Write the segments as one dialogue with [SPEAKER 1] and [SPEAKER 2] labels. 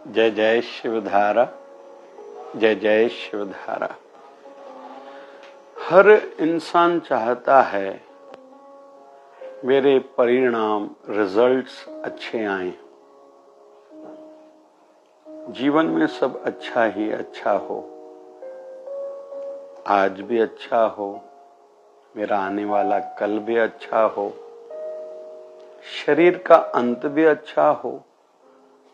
[SPEAKER 1] जय जय शिवधारा, जय जय शिवधारा। हर इंसान चाहता है मेरे परिणाम रिजल्ट्स अच्छे आएं, जीवन में सब अच्छा ही अच्छा हो, आज भी अच्छा हो, मेरा आने वाला कल भी अच्छा हो, शरीर का अंत भी अच्छा हो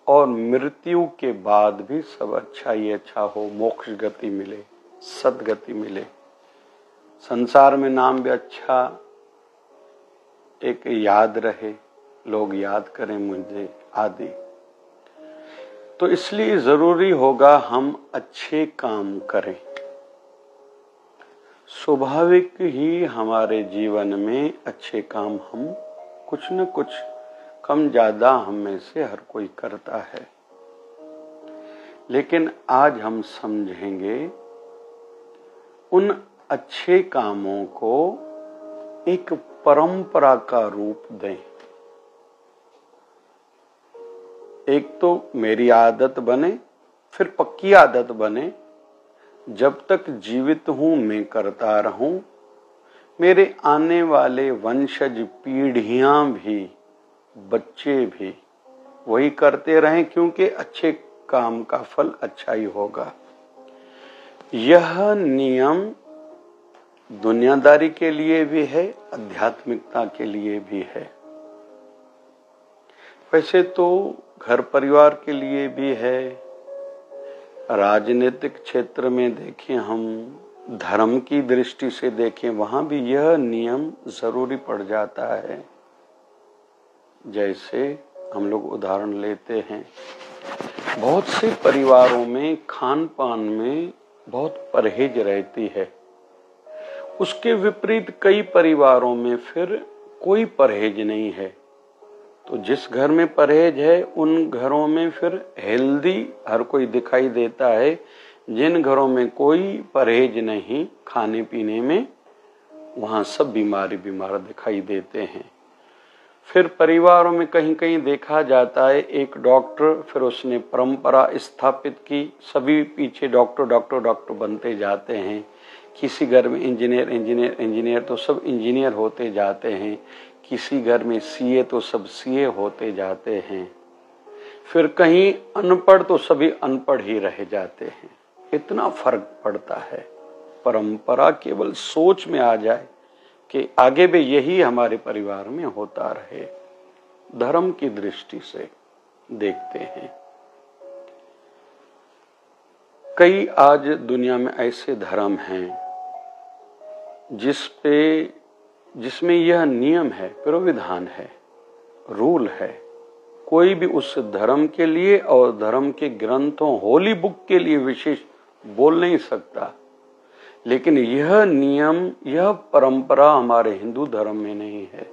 [SPEAKER 1] और मृत्यु के बाद भी सब अच्छा ही अच्छा हो, मोक्ष गति मिले, सद्गति मिले, संसार में नाम भी अच्छा एक याद रहे, लोग याद करें मुझे आदि। तो इसलिए जरूरी होगा हम अच्छे काम करें। स्वाभाविक ही हमारे जीवन में अच्छे काम हम कुछ न कुछ कम ज्यादा हम में से हर कोई करता है, लेकिन आज हम समझेंगे उन अच्छे कामों को एक परंपरा का रूप दें। एक तो मेरी आदत बने, फिर पक्की आदत बने, जब तक जीवित हूं मैं करता रहूं, मेरे आने वाले वंशज पीढ़ियां भी, बच्चे भी वही करते रहें, क्योंकि अच्छे काम का फल अच्छा ही होगा। यह नियम दुनियादारी के लिए भी है, आध्यात्मिकता के लिए भी है। वैसे तो घर परिवार के लिए भी है, राजनीतिक क्षेत्र में देखें, हम धर्म की दृष्टि से देखें, वहां भी यह नियम जरूरी पड़ जाता है। जैसे हम लोग उदाहरण लेते हैं, बहुत से परिवारों में खान पान में बहुत परहेज रहती है, उसके विपरीत कई परिवारों में फिर कोई परहेज नहीं है। तो जिस घर में परहेज है उन घरों में फिर हेल्दी हर कोई दिखाई देता है, जिन घरों में कोई परहेज नहीं खाने पीने में, वहां सब बीमार दिखाई देते हैं। फिर परिवारों में कहीं कहीं देखा जाता है, एक डॉक्टर, फिर उसने परंपरा स्थापित की, सभी पीछे डॉक्टर बनते जाते हैं। किसी घर में इंजीनियर तो सब इंजीनियर होते जाते हैं, किसी घर में सीए तो सब सीए होते जाते हैं, फिर कहीं अनपढ़ तो सभी अनपढ़ ही रह जाते हैं। इतना फर्क पड़ता है। परंपरा केवल सोच में आ जाए कि आगे भी यही हमारे परिवार में होता रहे, धर्म की दृष्टि से देखते हैं। कई आज दुनिया में ऐसे धर्म हैं जिसमें यह नियम है, प्रोविधान है, रूल है, कोई भी उस धर्म के लिए और धर्म के ग्रंथों, होली बुक के लिए विशेष बोल नहीं सकता। लेकिन यह नियम, यह परंपरा हमारे हिंदू धर्म में नहीं है।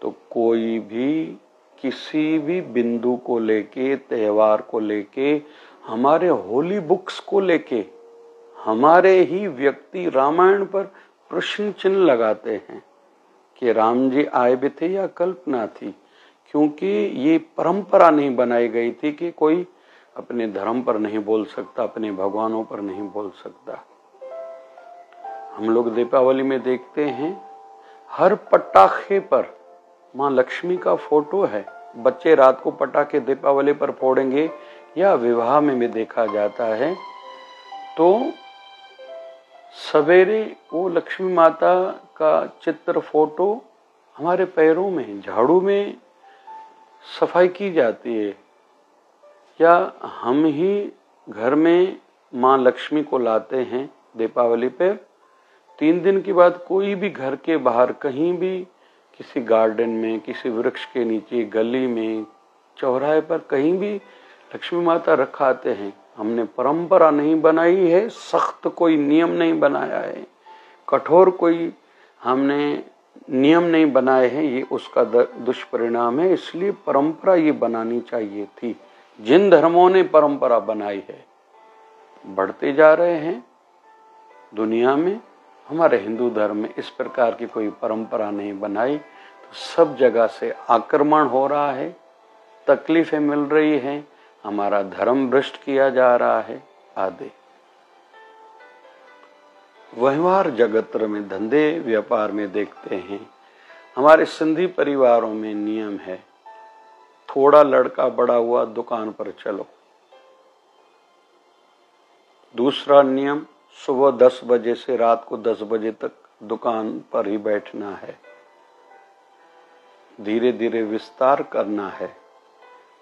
[SPEAKER 1] तो कोई भी किसी भी बिंदु को लेके, त्योहार को लेके, हमारे होली बुक्स को लेके, हमारे ही व्यक्ति रामायण पर प्रश्न चिन्ह लगाते हैं कि राम जी आए भी थे या कल्पना थी, क्योंकि ये परंपरा नहीं बनाई गई थी कि कोई अपने धर्म पर नहीं बोल सकता, अपने भगवानों पर नहीं बोल सकता। हम लोग दीपावली में देखते हैं, हर पटाखे पर माँ लक्ष्मी का फोटो है। बच्चे रात को पटाखे दीपावली पर फोड़ेंगे, या विवाह में भी देखा जाता है तो सवेरे वो लक्ष्मी माता का चित्र, फोटो हमारे पैरों में, झाड़ू में सफाई की जाती है, या हम ही घर में माँ लक्ष्मी को लाते हैं दीपावली पर। 3 दिन के बाद कोई भी घर के बाहर कहीं भी, किसी गार्डन में, किसी वृक्ष के नीचे, गली में, चौराहे पर कहीं भी लक्ष्मी माता रखाते हैं। हमने परंपरा नहीं बनाई है, सख्त कोई नियम नहीं बनाया है, कठोर कोई हमने नियम नहीं बनाए हैं, ये उसका दुष्परिणाम है। इसलिए परंपरा ये बनानी चाहिए थी। जिन धर्मों ने परंपरा बनाई है, बढ़ते जा रहे हैं दुनिया में, हमारे हिंदू धर्म में इस प्रकार की कोई परंपरा नहीं बनाई, तो सब जगह से आक्रमण हो रहा है, तकलीफें मिल रही हैं, हमारा धर्म भ्रष्ट किया जा रहा है आदि। व्यवहार जगत में, धंधे व्यापार में देखते हैं, हमारे सिंधी परिवारों में नियम है, थोड़ा लड़का बड़ा हुआ दुकान पर चलो। दूसरा नियम, सुबह 10 बजे से रात को 10 बजे तक दुकान पर ही बैठना है। धीरे धीरे विस्तार करना है।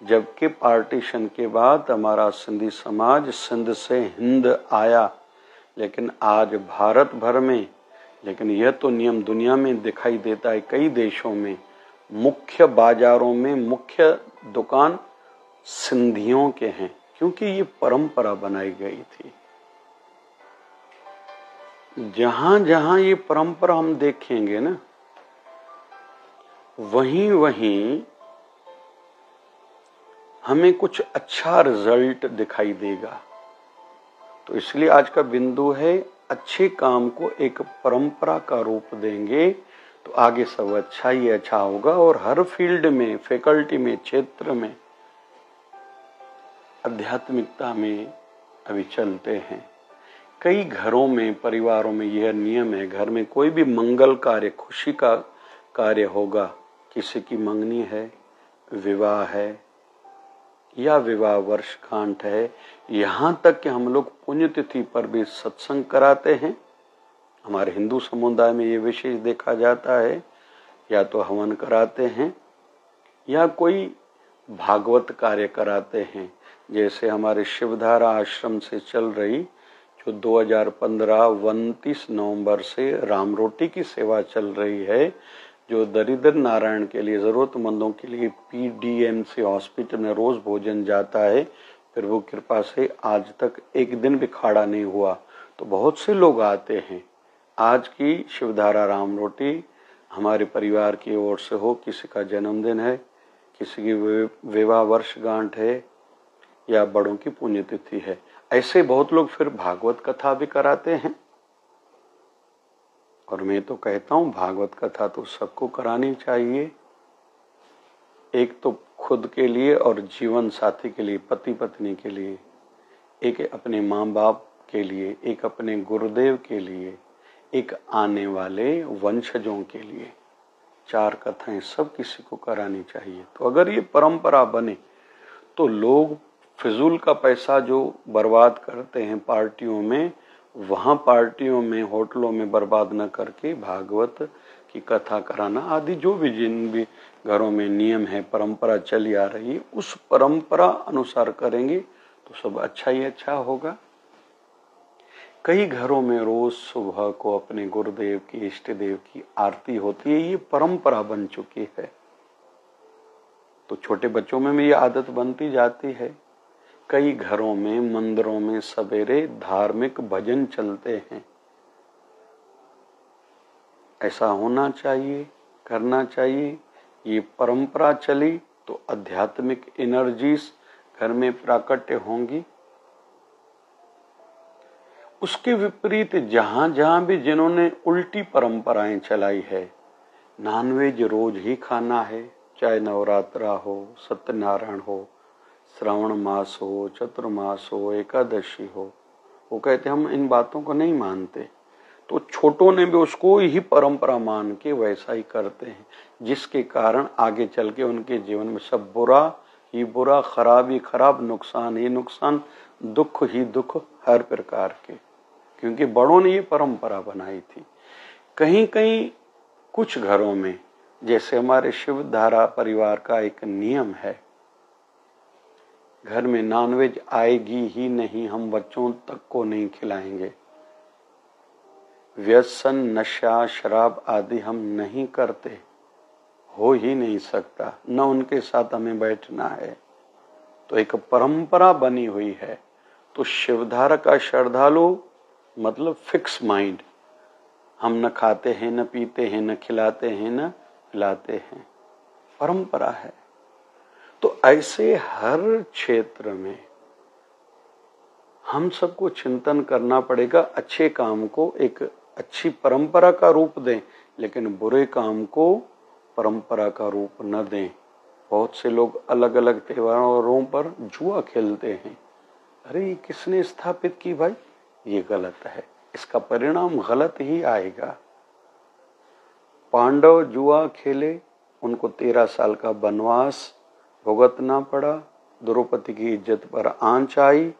[SPEAKER 1] जबकि पार्टीशन के बाद हमारा सिंधी समाज सिंध से हिंद आया, लेकिन आज भारत भर में, लेकिन यह तो नियम दुनिया में दिखाई देता है। कई देशों में मुख्य बाजारों में मुख्य दुकान सिंधियों के हैं, क्योंकि ये परंपरा बनाई गई थी। जहां जहां ये परंपरा हम देखेंगे ना, वहीं वहीं हमें कुछ अच्छा रिजल्ट दिखाई देगा। तो इसलिए आज का बिंदु है, अच्छे काम को एक परंपरा का रूप देंगे तो आगे सब अच्छा ही अच्छा होगा। और हर फील्ड में, फैकल्टी में, क्षेत्र में, आध्यात्मिकता में अभी चलते हैं। कई घरों में, परिवारों में यह नियम है, घर में कोई भी मंगल कार्य, खुशी का कार्य होगा, किसी की मंगनी है, विवाह है या विवाह वर्षगांठ है, यहां तक कि हम लोग पुण्यतिथि पर भी सत्संग कराते हैं। हमारे हिंदू समुदाय में ये विशेष देखा जाता है, या तो हवन कराते हैं या कोई भागवत कार्य कराते हैं। जैसे हमारे शिवधारा आश्रम से चल रही, जो 2015 29 नवंबर से राम रोटी की सेवा चल रही है, जो दरिद्र नारायण के लिए, जरूरतमंदों के लिए PDMC हॉस्पिटल में रोज भोजन जाता है। फिर वो कृपा से आज तक एक दिन भी खाड़ा नहीं हुआ। तो बहुत से लोग आते हैं। आज की शिवधारा राम रोटी हमारे परिवार की ओर से हो, किसी का जन्मदिन है, किसी की विवाह वर्षगांठ है या बड़ों की पुण्यतिथि है, ऐसे बहुत लोग फिर भागवत कथा भी कराते हैं। और मैं तो कहता हूं, भागवत कथा तो सबको करानी चाहिए। एक तो खुद के लिए और जीवन साथी के लिए, पति पत्नी के लिए, एक अपने माँ बाप के लिए, एक अपने गुरुदेव के लिए, एक आने वाले वंशजों के लिए। 4 कथाएं सब किसी को करानी चाहिए। तो अगर ये परंपरा बने तो लोग फिजूल का पैसा जो बर्बाद करते हैं पार्टियों में, वहां पार्टियों में, होटलों में बर्बाद न करके भागवत की कथा कराना आदि, जो भी जिन भी घरों में नियम है, परंपरा चली आ रही है, उस परंपरा अनुसार करेंगे तो सब अच्छा ही अच्छा होगा। कई घरों में रोज सुबह को अपने गुरुदेव की, इष्ट देव की आरती होती है। ये परंपरा बन चुकी है। तो छोटे बच्चों में भी ये आदत बनती जाती है। कई घरों में, मंदिरों में सवेरे धार्मिक भजन चलते हैं। ऐसा होना चाहिए, करना चाहिए। ये परंपरा चली तो आध्यात्मिक एनर्जीज घर में प्राकट्य होंगी। उसके विपरीत जहां जहां भी जिन्होंने उल्टी परंपराएं चलाई है, नॉनवेज रोज ही खाना है, चाहे नवरात्रा हो, सत्यनारायण हो, श्रावण मास हो, चतुर्मास हो, एकादशी हो, वो कहते हम इन बातों को नहीं मानते। तो छोटों ने भी उसको ही परंपरा मान के वैसा ही करते हैं, जिसके कारण आगे चल के उनके जीवन में सब बुरा ही बुरा, खराब ही खराब, नुकसान ही नुकसान, दुख ही दुख हर प्रकार के, क्योंकि बड़ों ने ये परंपरा बनाई थी। कहीं कहीं कुछ घरों में, जैसे हमारे शिवधारा परिवार का एक नियम है, घर में नॉनवेज आएगी ही नहीं, हम बच्चों तक को नहीं खिलाएंगे। व्यसन, नशा, शराब आदि हम नहीं करते, हो ही नहीं सकता, न उनके साथ हमें बैठना है। तो एक परंपरा बनी हुई है। तो शिवधारा का श्रद्धालु मतलब फिक्स माइंड, हम न खाते हैं, न पीते हैं, न खिलाते हैं, न पिलाते हैं, परंपरा है। तो ऐसे हर क्षेत्र में हम सबको चिंतन करना पड़ेगा। अच्छे काम को एक अच्छी परंपरा का रूप दें, लेकिन बुरे काम को परंपरा का रूप न दें। बहुत से लोग अलग अलग त्योहारों पर जुआ खेलते हैं। अरे ये किसने स्थापित की भाई? ये गलत है, इसका परिणाम गलत ही आएगा। पांडव जुआ खेले, उनको 13 साल का वनवास भुगतना पड़ा, द्रौपदी की इज्जत पर आंच आई,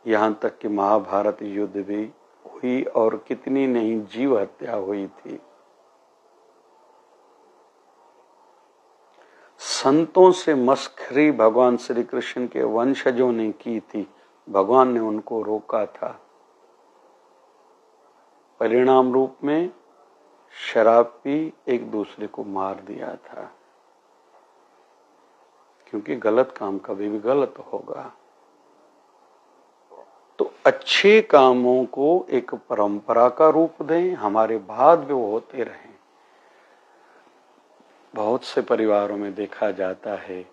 [SPEAKER 1] यहां तक कि महाभारत युद्ध भी हुई और कितनी नहीं जीव हत्या हुई थी। संतों से मस्खरी भगवान श्री कृष्ण के वंशजों ने की थी, भगवान ने उनको रोका था। परिणाम रूप में शराब पी एक दूसरे को मार दिया था, क्योंकि गलत काम कभी भी गलत होगा। तो अच्छे कामों को एक परंपरा का रूप दें, हमारे बाद भी वो होते रहें। बहुत से परिवारों में देखा जाता है,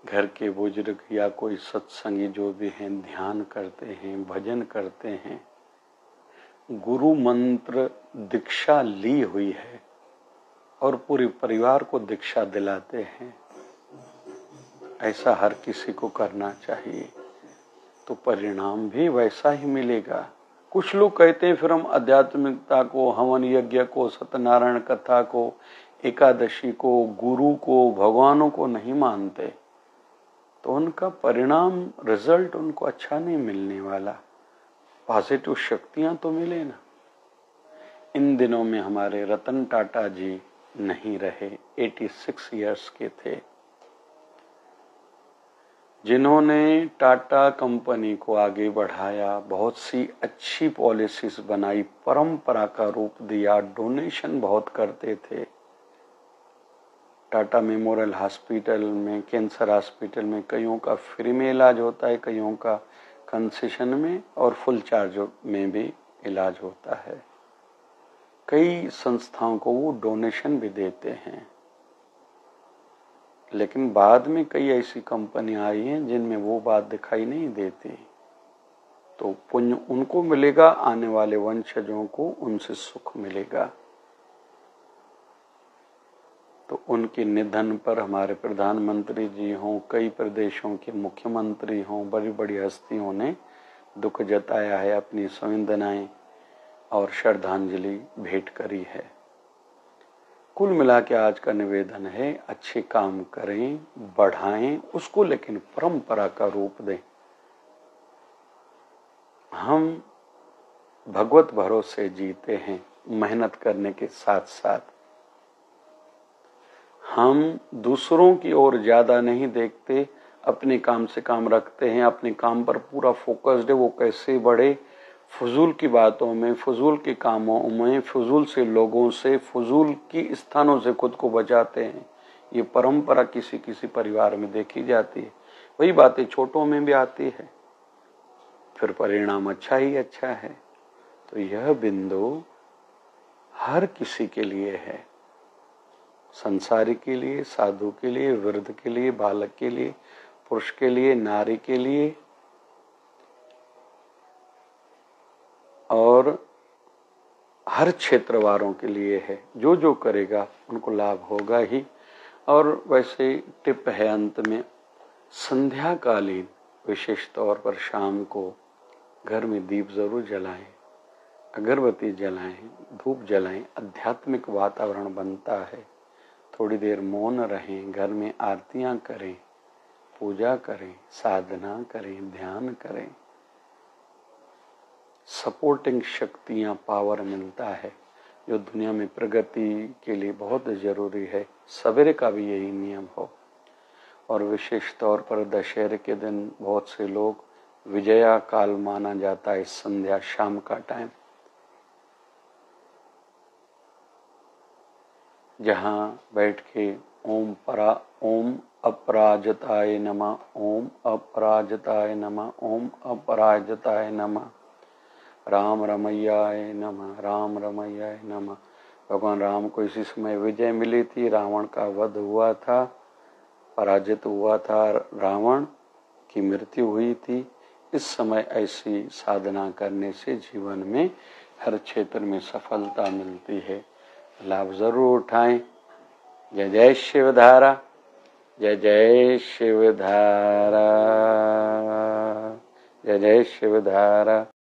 [SPEAKER 1] घर के बुजुर्ग या कोई सत्संगी जो भी हैं ध्यान करते हैं, भजन करते हैं, गुरु मंत्र दीक्षा ली हुई है और पूरे परिवार को दीक्षा दिलाते हैं। ऐसा हर किसी को करना चाहिए, तो परिणाम भी वैसा ही मिलेगा। कुछ लोग कहते हैं फिर हम आध्यात्मिकता को, हवन यज्ञ को, सत्यनारायण कथा को, एकादशी को, गुरु को, भगवानों को नहीं मानते, तो उनका परिणाम रिजल्ट उनको अच्छा नहीं मिलने वाला। पॉजिटिव शक्तियां तो मिले ना। इन दिनों में हमारे रतन टाटा जी नहीं रहे, 86 इयर्स के थे, जिन्होंने टाटा कंपनी को आगे बढ़ाया, बहुत सी अच्छी पॉलिसीज बनाई, परंपरा का रूप दिया, डोनेशन बहुत करते थे। टाटा मेमोरियल हॉस्पिटल में, कैंसर हॉस्पिटल में कईयों का फ्री में इलाज होता है, कईयों का कंसेशन में और फुल चार्ज में भी इलाज होता है। कई संस्थाओं को वो डोनेशन भी देते हैं। लेकिन बाद में कई ऐसी कंपनी आई हैं जिनमें वो बात दिखाई नहीं देती। तो पुण्य उनको मिलेगा, आने वाले वंशजों को उनसे सुख मिलेगा। तो उनके निधन पर हमारे प्रधानमंत्री जी हों, कई प्रदेशों के मुख्यमंत्री हों, बड़ी बड़ी हस्तियों ने दुख जताया है, अपनी संवेदनाएं और श्रद्धांजलि भेंट करी है। कुल मिला के आज का निवेदन है, अच्छे काम करें, बढ़ाएं उसको, लेकिन परंपरा का रूप दें। हम भगवत भरोसे जीते हैं, मेहनत करने के साथ साथ। हम दूसरों की ओर ज्यादा नहीं देखते, अपने काम से काम रखते हैं, अपने काम पर पूरा फोकस्ड है, वो कैसे बढ़े। फजूल की बातों में, फजूल के कामों में, फजूल से लोगों से, फजूल की स्थानों से खुद को बचाते हैं। ये परंपरा किसी किसी परिवार में देखी जाती है। वही बातें छोटों में भी आती है, फिर परिणाम अच्छा ही अच्छा है। तो यह बिंदु हर किसी के लिए है, संसारी के लिए, साधु के लिए, वृद्ध के लिए, बालक के लिए, पुरुष के लिए, नारी के लिए, और हर क्षेत्र वालों के लिए है। जो जो करेगा उनको लाभ होगा ही। और वैसे टिप है अंत में, संध्या कालीन विशेष तौर पर शाम को घर में दीप जरूर जलाएं, अगरबत्ती जलाएं, धूप जलाएं, आध्यात्मिक वातावरण बनता है। थोड़ी देर मौन रहें, घर में आरतियां करें, पूजा करें, साधना करें, ध्यान करें। सपोर्टिंग शक्तियां, पावर मिलता है, जो दुनिया में प्रगति के लिए बहुत जरूरी है। सवेरे का भी यही नियम हो। और विशेष तौर पर दशहरे के दिन बहुत से लोग, विजया काल माना जाता है संध्या शाम का टाइम, जहां बैठ के ओम अपराजिताय नमः, ओम अपराजिताय नमः, ओम अपराजिताय नमः, राम रमैयाय नमः, राम रमैयाय नमः। भगवान राम को इसी समय विजय मिली थी, रावण का वध हुआ था, पराजित हुआ था, रावण की मृत्यु हुई थी। इस समय ऐसी साधना करने से जीवन में हर क्षेत्र में सफलता मिलती है। लाभ जरूर उठाएं। जय जय शिवधारा। जय जय शिवधारा, जय जय शिवधारा।